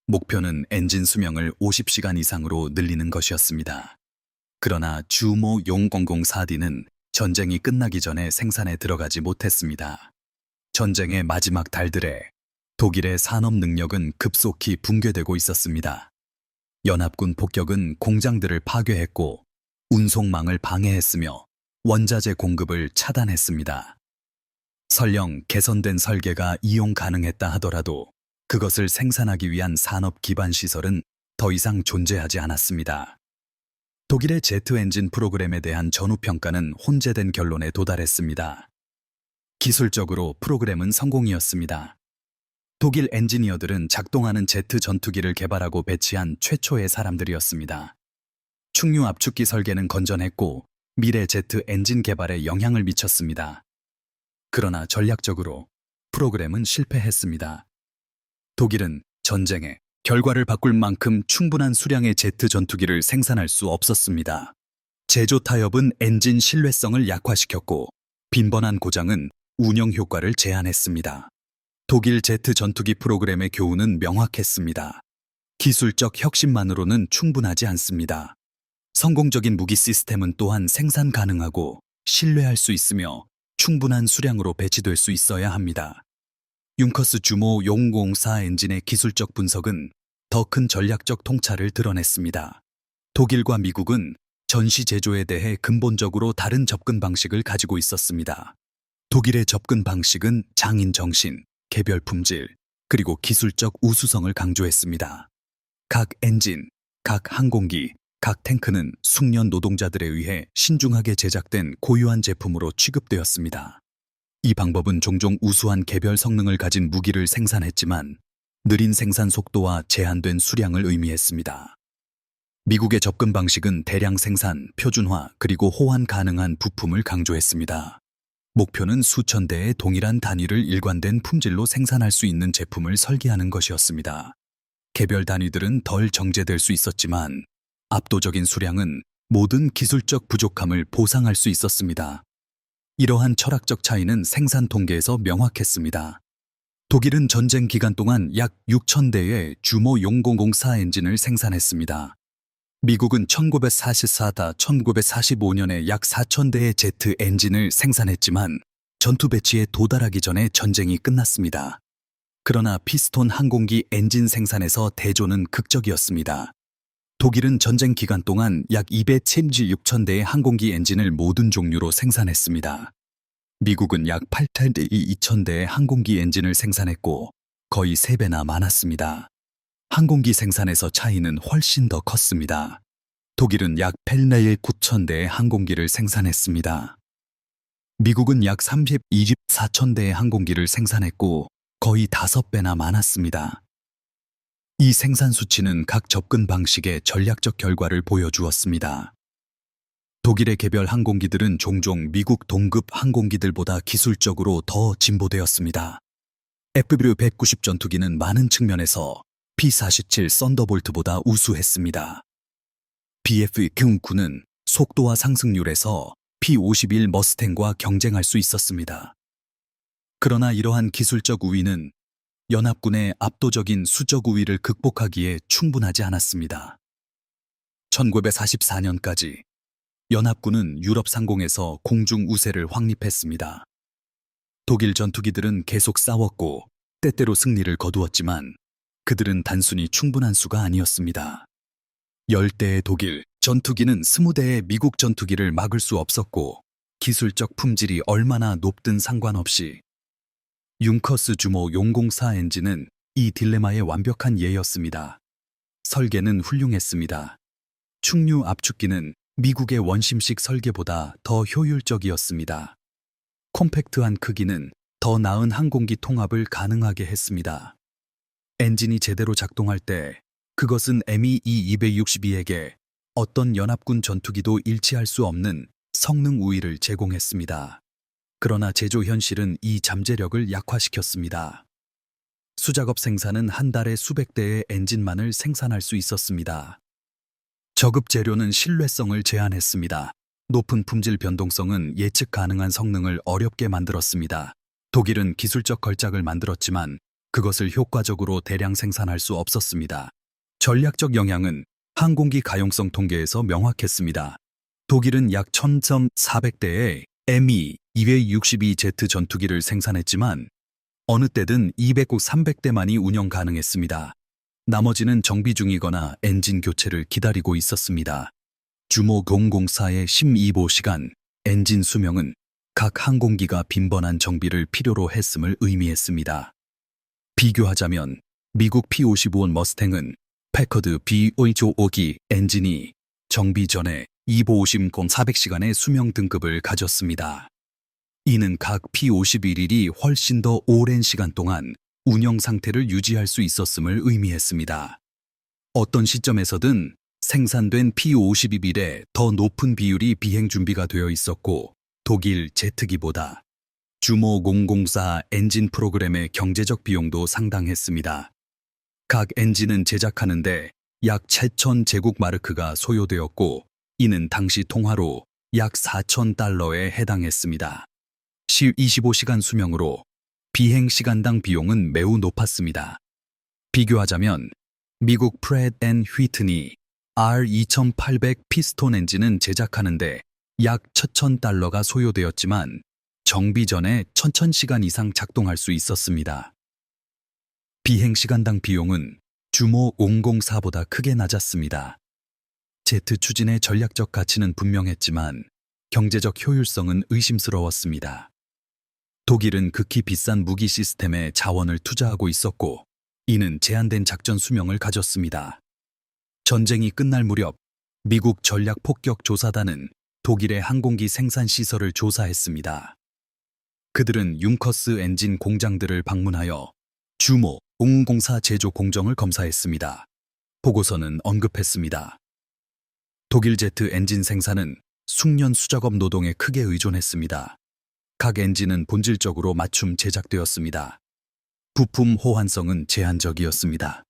[SPEAKER 1] 목표는 엔진 수명을 50시간 이상으로 늘리는 것이었습니다. 그러나 주모 004D는 전쟁이 끝나기 전에 생산에 들어가지 못했습니다. 전쟁의 마지막 달들에 독일의 산업 능력은 급속히 붕괴되고 있었습니다. 연합군 폭격은 공장들을 파괴했고 운송망을 방해했으며 원자재 공급을 차단했습니다. 설령 개선된 설계가 이용 가능했다 하더라도 그것을 생산하기 위한 산업 기반 시설은 더 이상 존재하지 않았습니다. 독일의 제트 엔진 프로그램에 대한 전후평가는 혼재된 결론에 도달했습니다. 기술적으로 프로그램은 성공이었습니다. 독일 엔지니어들은 작동하는 제트 전투기를 개발하고 배치한 최초의 사람들이었습니다. 충류 압축기 설계는 건전했고 미래 제트 엔진 개발에 영향을 미쳤습니다. 그러나 전략적으로 프로그램은 실패했습니다. 독일은 전쟁에 결과를 바꿀 만큼 충분한 수량의 제트 전투기를 생산할 수 없었습니다. 제조 타협은 엔진 신뢰성을 약화시켰고 빈번한 고장은 운영 효과를 제한했습니다. 독일 제트 전투기 프로그램의 교훈은 명확했습니다. 기술적 혁신만으로는 충분하지 않습니다. 성공적인 무기 시스템은 또한 생산 가능하고 신뢰할 수 있으며 충분한 수량으로 배치될 수 있어야 합니다. 융커스 주모 004 엔진의 기술적 분석은 더 큰 전략적 통찰을 드러냈습니다. 독일과 미국은 전시 제조에 대해 근본적으로 다른 접근 방식을 가지고 있었습니다. 독일의 접근 방식은 장인 정신, 개별 품질, 그리고 기술적 우수성을 강조했습니다. 각 엔진, 각 항공기, 각 탱크는 숙련 노동자들에 의해 신중하게 제작된 고유한 제품으로 취급되었습니다. 이 방법은 종종 우수한 개별 성능을 가진 무기를 생산했지만 느린 생산 속도와 제한된 수량을 의미했습니다. 미국의 접근 방식은 대량 생산, 표준화, 그리고 호환 가능한 부품을 강조했습니다. 목표는 수천 대의 동일한 단위를 일관된 품질로 생산할 수 있는 제품을 설계하는 것이었습니다. 개별 단위들은 덜 정제될 수 있었지만 압도적인 수량은 모든 기술적 부족함을 보상할 수 있었습니다. 이러한 철학적 차이는 생산 통계에서 명확했습니다. 독일은 전쟁 기간 동안 약 6,000대의 주모 용공공사 엔진을 생산했습니다. 미국은 1944다 1945년에 약 4,000대의 제트 엔진을 생산했지만 전투 배치에 도달하기 전에 전쟁이 끝났습니다. 그러나 피스톤 항공기 엔진 생산에서 대조는 극적이었습니다. 독일은 전쟁 기간 동안 약 276,000대의 항공기 엔진을 모든 종류로 생산했습니다. 미국은 약 8,200대의 항공기 엔진을 생산했고 거의 3배나 많았습니다. 항공기 생산에서 차이는 훨씬 더 컸습니다. 독일은 약 8,900대의 항공기를 생산했습니다. 미국은 약 324,000대의 항공기를 생산했고 거의 5배나 많았습니다. 이 생산 수치는 각 접근 방식의 전략적 결과를 보여주었습니다. 독일의 개별 항공기들은 종종 미국 동급 항공기들보다 기술적으로 더 진보되었습니다. FW-190 전투기는 많은 측면에서 P-47 썬더볼트보다 우수했습니다. BF-9는 속도와 상승률에서 P-51 머스탱과 경쟁할 수 있었습니다. 그러나 이러한 기술적 우위는 연합군의 압도적인 수적 우위를 극복하기에 충분하지 않았습니다. 1944년까지 연합군은 유럽 상공에서 공중 우세를 확립했습니다. 독일 전투기들은 계속 싸웠고 때때로 승리를 거두었지만 그들은 단순히 충분한 수가 아니었습니다. 10대의 독일 전투기는 20대의 미국 전투기를 막을 수 없었고 기술적 품질이 얼마나 높든 상관없이 융커스 주모 용공사 엔진은 이 딜레마의 완벽한 예였습니다. 설계는 훌륭했습니다. 충류 압축기는 미국의 원심식 설계보다 더 효율적이었습니다. 콤팩트한 크기는 더 나은 항공기 통합을 가능하게 했습니다. 엔진이 제대로 작동할 때 그것은 ME-262에게 어떤 연합군 전투기도 일치할 수 없는 성능 우위를 제공했습니다. 그러나 제조 현실은 이 잠재력을 약화시켰습니다. 수작업 생산은 한 달에 수백 대의 엔진만을 생산할 수 있었습니다. 저급 재료는 신뢰성을 제한했습니다. 높은 품질 변동성은 예측 가능한 성능을 어렵게 만들었습니다. 독일은 기술적 걸작을 만들었지만 그것을 효과적으로 대량 생산할 수 없었습니다. 전략적 영향은 항공기 가용성 통계에서 명확했습니다. 독일은 약 1,400대의 ME-262Z 전투기를 생산했지만 어느 때든 200국 300대만이 운영 가능했습니다. 나머지는 정비 중이거나 엔진 교체를 기다리고 있었습니다. 주모 004의 심이보 시간, 엔진 수명은 각 항공기가 빈번한 정비를 필요로 했음을 의미했습니다. 비교하자면 미국 P-55 머스탱은 패커드 B-5기 엔진이 정비 전에 이보50 400시간의 수명 등급을 가졌습니다. 이는 각 P-51일이 훨씬 더 오랜 시간 동안 운영 상태를 유지할 수 있었음을 의미했습니다. 어떤 시점에서든 생산된 P-52일에 더 높은 비율이 비행 준비가 되어 있었고 독일 제트기보다 주모 004 엔진 프로그램의 경제적 비용도 상당했습니다. 각 엔진은 제작하는데 약 7,000제국마르크가 소요되었고 이는 당시 통화로 약 4,000달러에 해당했습니다. 실 25시간 수명으로 비행 시간당 비용은 매우 높았습니다. 비교하자면 미국 프렛 앤 휘트니 R2800 피스톤 엔진은 제작하는데 약 1,000달러가 소요되었지만 정비 전에 1,000시간 이상 작동할 수 있었습니다. 비행 시간당 비용은 주모 004보다 크게 낮았습니다. 제트 추진의 전략적 가치는 분명했지만 경제적 효율성은 의심스러웠습니다. 독일은 극히 비싼 무기 시스템에 자원을 투자하고 있었고 이는 제한된 작전 수명을 가졌습니다. 전쟁이 끝날 무렵 미국 전략폭격조사단은 독일의 항공기 생산 시설을 조사했습니다. 그들은 융커스 엔진 공장들을 방문하여 주모 공공사 제조 공정을 검사했습니다. 보고서는 언급했습니다. 독일 제트 엔진 생산은 숙련 수작업 노동에 크게 의존했습니다. 각 엔진은 본질적으로 맞춤 제작되었습니다. 부품 호환성은 제한적이었습니다.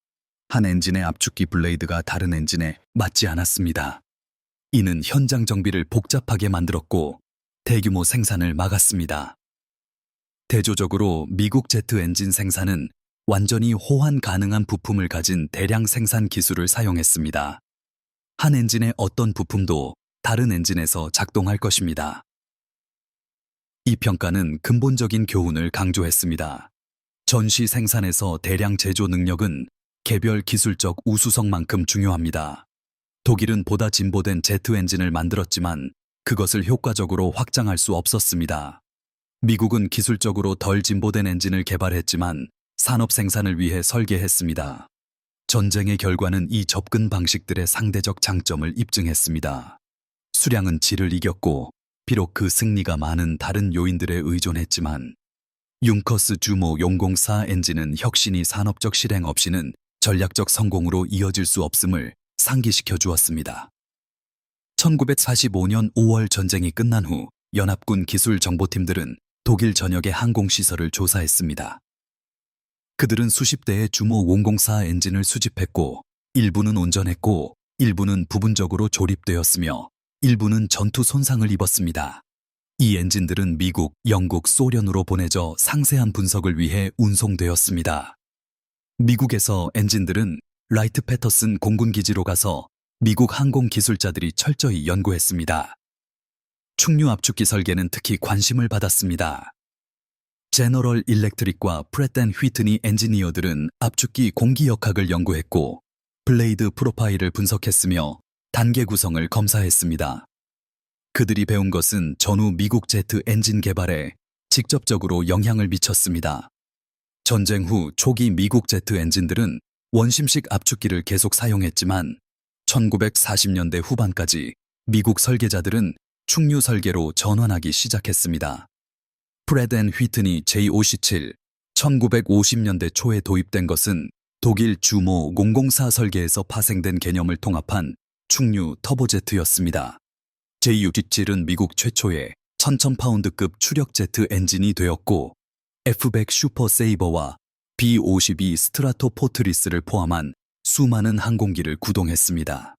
[SPEAKER 1] 한 엔진의 압축기 블레이드가 다른 엔진에 맞지 않았습니다. 이는 현장 정비를 복잡하게 만들었고 대규모 생산을 막았습니다. 대조적으로 미국 제트 엔진 생산은 완전히 호환 가능한 부품을 가진 대량 생산 기술을 사용했습니다. 한 엔진의 어떤 부품도 다른 엔진에서 작동할 것입니다. 이 평가는 근본적인 교훈을 강조했습니다. 전시 생산에서 대량 제조 능력은 개별 기술적 우수성만큼 중요합니다. 독일은 보다 진보된 제트 엔진을 만들었지만 그것을 효과적으로 확장할 수 없었습니다. 미국은 기술적으로 덜 진보된 엔진을 개발했지만 산업 생산을 위해 설계했습니다. 전쟁의 결과는 이 접근 방식들의 상대적 장점을 입증했습니다. 수량은 질을 이겼고 비록 그 승리가 많은 다른 요인들에 의존했지만 융커스 주모 용공사 엔진은 혁신이 산업적 실행 없이는 전략적 성공으로 이어질 수 없음을 상기시켜 주었습니다. 1945년 5월 전쟁이 끝난 후 연합군 기술정보팀들은 독일 전역의 항공시설을 조사했습니다. 그들은 수십 대의 주모 공공사 엔진을 수집했고 일부는 온전했고 일부는 부분적으로 조립되었으며 일부는 전투 손상을 입었습니다. 이 엔진들은 미국, 영국, 소련으로 보내져 상세한 분석을 위해 운송되었습니다. 미국에서 엔진들은 라이트 패터슨 공군기지로 가서 미국 항공기술자들이 철저히 연구했습니다. 충류 압축기 설계는 특히 관심을 받았습니다. 제너럴 일렉트릭과 프렛 앤 휘트니 엔지니어들은 압축기 공기역학을 연구했고 블레이드 프로파일을 분석했으며 단계 구성을 검사했습니다. 그들이 배운 것은 전후 미국 제트 엔진 개발에 직접적으로 영향을 미쳤습니다. 전쟁 후 초기 미국 제트 엔진들은 원심식 압축기를 계속 사용했지만 1940년대 후반까지 미국 설계자들은 충류 설계로 전환하기 시작했습니다. 프렛 앤 휘트니 J57, 1950년대 초에 도입된 것은 독일 주모 004 설계에서 파생된 개념을 통합한 충류 터보제트였습니다. J67은 미국 최초의 1000파운드급 추력 제트 엔진이 되었고 F100 슈퍼 세이버와 B-52 스트라토 포트리스를 포함한 수많은 항공기를 구동했습니다.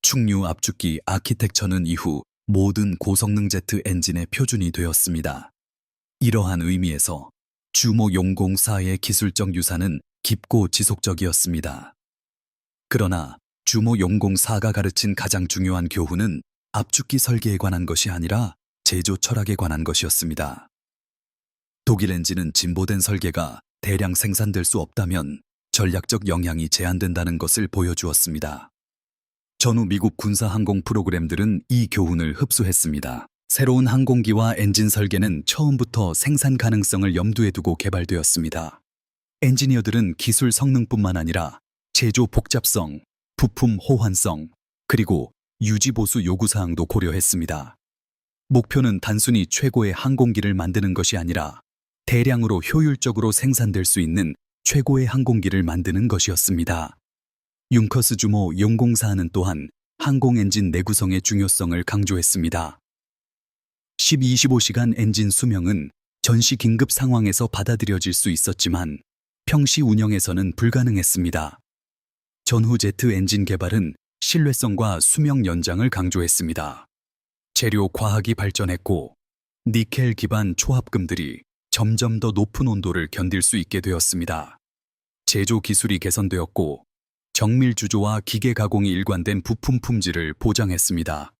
[SPEAKER 1] 충류 압축기 아키텍처는 이후 모든 고성능 제트 엔진의 표준이 되었습니다. 이러한 의미에서 주모 004의 기술적 유산은 깊고 지속적이었습니다. 그러나 주모 004가 가르친 가장 중요한 교훈은 압축기 설계에 관한 것이 아니라 제조 철학에 관한 것이었습니다. 독일 엔진은 진보된 설계가 대량 생산될 수 없다면 전략적 영향이 제한된다는 것을 보여주었습니다. 전후 미국 군사 항공 프로그램들은 이 교훈을 흡수했습니다. 새로운 항공기와 엔진 설계는 처음부터 생산 가능성을 염두에 두고 개발되었습니다. 엔지니어들은 기술 성능뿐만 아니라 제조 복잡성, 부품 호환성, 그리고 유지보수 요구사항도 고려했습니다. 목표는 단순히 최고의 항공기를 만드는 것이 아니라 대량으로 효율적으로 생산될 수 있는 최고의 항공기를 만드는 것이었습니다. 융커스 주모 004는 또한 항공 엔진 내구성의 중요성을 강조했습니다. 12-25시간 엔진 수명은 전시 긴급 상황에서 받아들여질 수 있었지만 평시 운영에서는 불가능했습니다. 전후 제트 엔진 개발은 신뢰성과 수명 연장을 강조했습니다. 재료 과학이 발전했고 니켈 기반 초합금들이 점점 더 높은 온도를 견딜 수 있게 되었습니다. 제조 기술이 개선되었고 정밀 주조와 기계 가공이 일관된 부품 품질을 보장했습니다.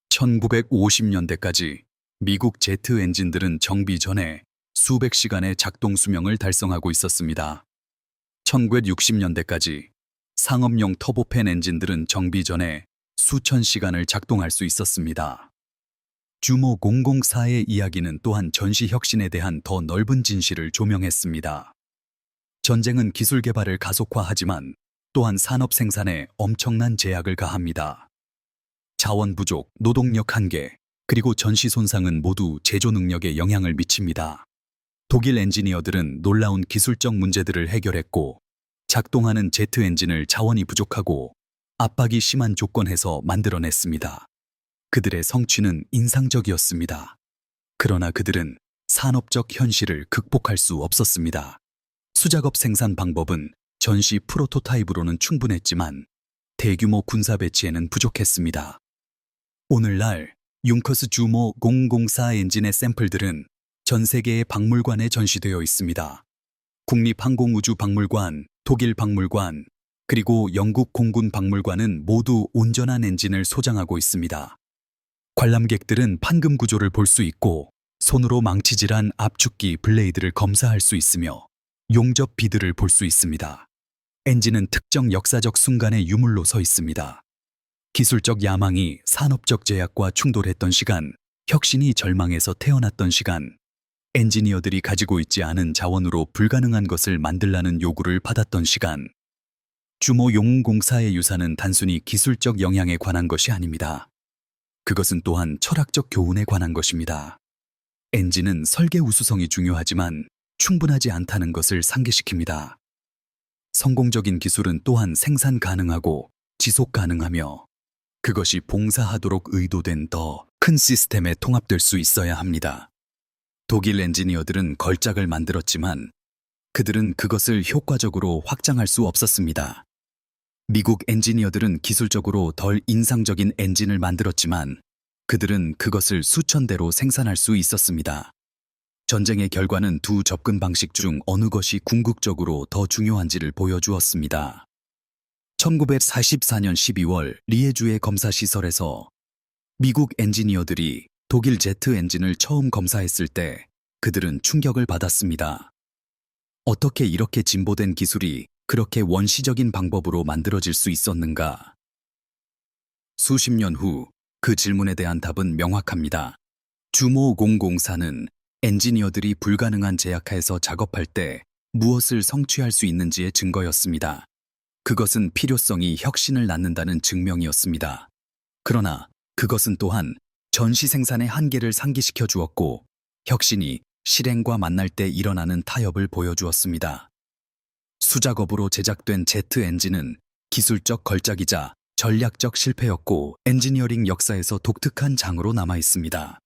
[SPEAKER 1] 1950년대까지 미국 제트 엔진들은 정비 전에 수백 시간의 작동 수명을 달성하고 있었습니다. 1960년대까지 상업용 터보팬 엔진들은 정비 전에 수천 시간을 작동할 수 있었습니다. 주모 004의 이야기는 또한 전시 혁신에 대한 더 넓은 진실을 조명했습니다. 전쟁은 기술 개발을 가속화하지만 또한 산업 생산에 엄청난 제약을 가합니다. 자원 부족, 노동력 한계, 그리고 전시 손상은 모두 제조 능력에 영향을 미칩니다. 독일 엔지니어들은 놀라운 기술적 문제들을 해결했고 작동하는 제트 엔진을 자원이 부족하고 압박이 심한 조건에서 만들어냈습니다. 그들의 성취는 인상적이었습니다. 그러나 그들은 산업적 현실을 극복할 수 없었습니다. 수작업 생산 방법은 전시 프로토타입으로는 충분했지만 대규모 군사 배치에는 부족했습니다. 오늘날 융커스 주모 004 엔진의 샘플들은 전 세계의 박물관에 전시되어 있습니다. 국립항공우주박물관, 독일 박물관, 그리고 영국 공군 박물관은 모두 온전한 엔진을 소장하고 있습니다. 관람객들은 판금 구조를 볼 수 있고 손으로 망치질한 압축기 블레이드를 검사할 수 있으며 용접 비드를 볼 수 있습니다. 엔진은 특정 역사적 순간의 유물로 서 있습니다. 기술적 야망이 산업적 제약과 충돌했던 시간, 혁신이 절망에서 태어났던 시간, 엔지니어들이 가지고 있지 않은 자원으로 불가능한 것을 만들라는 요구를 받았던 시간. 주모 용공사의 유산은 단순히 기술적 영향에 관한 것이 아닙니다. 그것은 또한 철학적 교훈에 관한 것입니다. 엔진은 설계 우수성이 중요하지만 충분하지 않다는 것을 상기시킵니다. 성공적인 기술은 또한 생산 가능하고 지속 가능하며 그것이 봉사하도록 의도된 더 큰 시스템에 통합될 수 있어야 합니다. 독일 엔지니어들은 걸작을 만들었지만 그들은 그것을 효과적으로 확장할 수 없었습니다. 미국 엔지니어들은 기술적으로 덜 인상적인 엔진을 만들었지만 그들은 그것을 수천 대로 생산할 수 있었습니다. 전쟁의 결과는 두 접근 방식 중 어느 것이 궁극적으로 더 중요한지를 보여주었습니다. 1944년 12월 리에주의 검사시설에서 미국 엔지니어들이 독일 제트 엔진을 처음 검사했을 때 그들은 충격을 받았습니다. 어떻게 이렇게 진보된 기술이 그렇게 원시적인 방법으로 만들어질 수 있었는가? 수십 년 후 그 질문에 대한 답은 명확합니다. 주모 004는 엔지니어들이 불가능한 제약하에서 작업할 때 무엇을 성취할 수 있는지의 증거였습니다. 그것은 필요성이 혁신을 낳는다는 증명이었습니다. 그러나 그것은 또한 전시 생산의 한계를 상기시켜 주었고 혁신이 실행과 만날 때 일어나는 타협을 보여주었습니다. 수작업으로 제작된 제트 엔진은 기술적 걸작이자 전략적 실패였고 엔지니어링 역사에서 독특한 장으로 남아 있습니다.